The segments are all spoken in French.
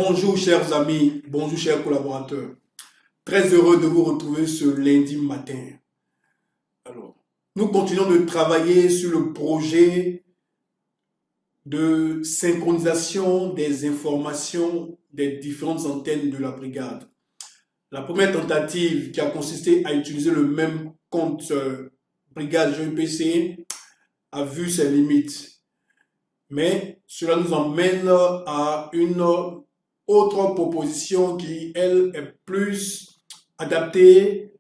Bonjour chers amis, bonjour chers collaborateurs. Très heureux de vous retrouver ce lundi matin. Alors, nous continuons de travailler sur le projet de synchronisation des informations des différentes antennes de la brigade. La première tentative qui a consisté à utiliser le même compte brigade GEPC a vu ses limites. Mais cela nous emmène à une autre proposition qui, elle, est plus adaptée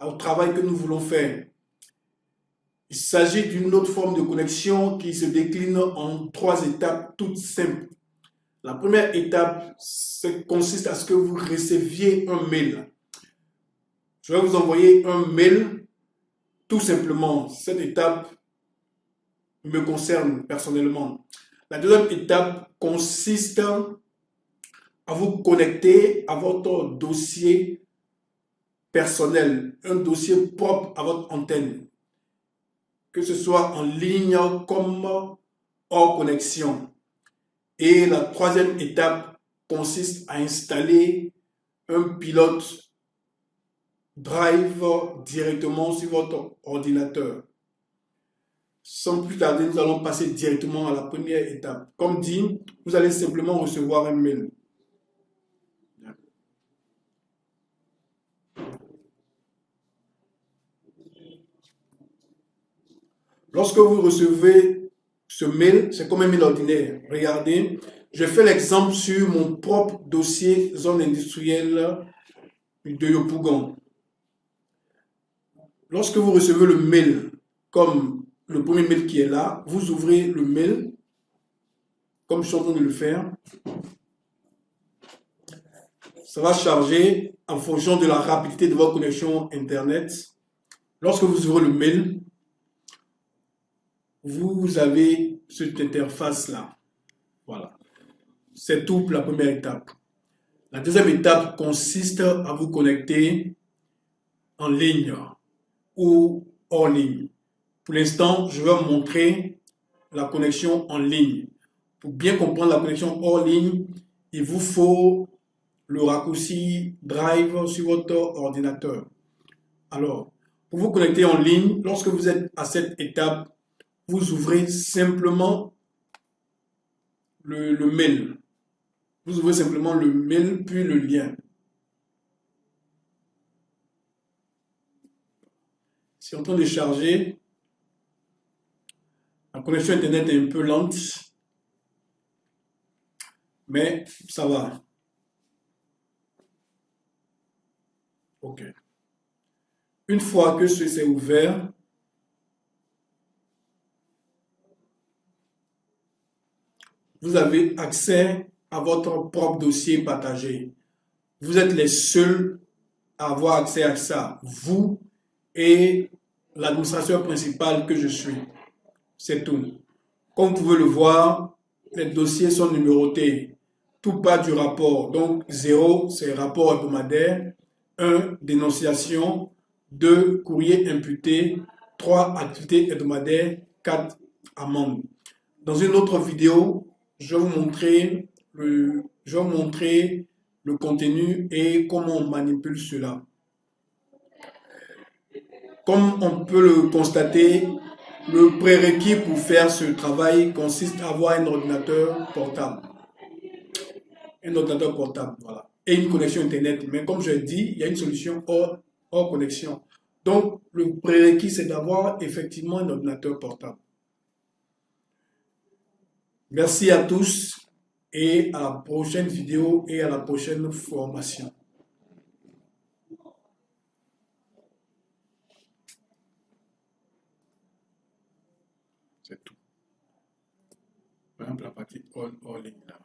au travail que nous voulons faire. Il s'agit d'une autre forme de connexion qui se décline en 3 étapes toutes simples. La première étape consiste à ce que vous receviez un mail. Je vais vous envoyer un mail, tout simplement. Cette étape me concerne personnellement. La deuxième étape consiste à vous connecter à votre dossier personnel, un dossier propre à votre antenne, que ce soit en ligne comme hors connexion. Et la troisième étape consiste à installer un pilote Drive directement sur votre ordinateur. Sans plus tarder, nous allons passer directement à la première étape. Comme dit, vous allez simplement recevoir un mail. Lorsque vous recevez ce mail, c'est comme un mail ordinaire. Regardez, je fais l'exemple sur mon propre dossier zone industrielle de Yopougon. Lorsque vous recevez le mail, comme le premier mail qui est là, vous ouvrez le mail, comme je suis en train de le faire. Ça va charger en fonction de la rapidité de votre connexion Internet. Lorsque vous ouvrez le mail, vous avez cette interface-là. Voilà. C'est tout pour la première étape. La deuxième étape consiste à vous connecter en ligne ou hors ligne. Pour l'instant, je vais vous montrer la connexion en ligne. Pour bien comprendre la connexion hors ligne, il vous faut le raccourci Drive sur votre ordinateur. Alors, pour vous connecter en ligne, lorsque vous êtes à cette étape, vous ouvrez simplement le mail. Vous ouvrez simplement le mail, puis le lien. C'est en train de charger. La connexion Internet est un peu lente, mais ça va. OK. Une fois que c'est ouvert, vous avez accès à votre propre dossier partagé. Vous êtes les seuls à avoir accès à ça, vous et l'administrateur principal que je suis. C'est tout. Comme vous pouvez le voir, les dossiers sont numérotés. Tout part du rapport. Donc 0, c'est rapport hebdomadaire. 1, dénonciation. 2, courrier imputé. 3, activité hebdomadaire. 4, amende. Dans une autre vidéo, je vais vous montrer le contenu et comment on manipule cela. Comme on peut le constater, le prérequis pour faire ce travail consiste à avoir un ordinateur portable. Un ordinateur portable, voilà. Et une connexion Internet. Mais comme je l'ai dit, il y a une solution hors connexion. Donc, le prérequis, c'est d'avoir effectivement un ordinateur portable. Merci à tous et à la prochaine vidéo et à la prochaine formation. C'est tout. Par exemple, la partie all ligne là.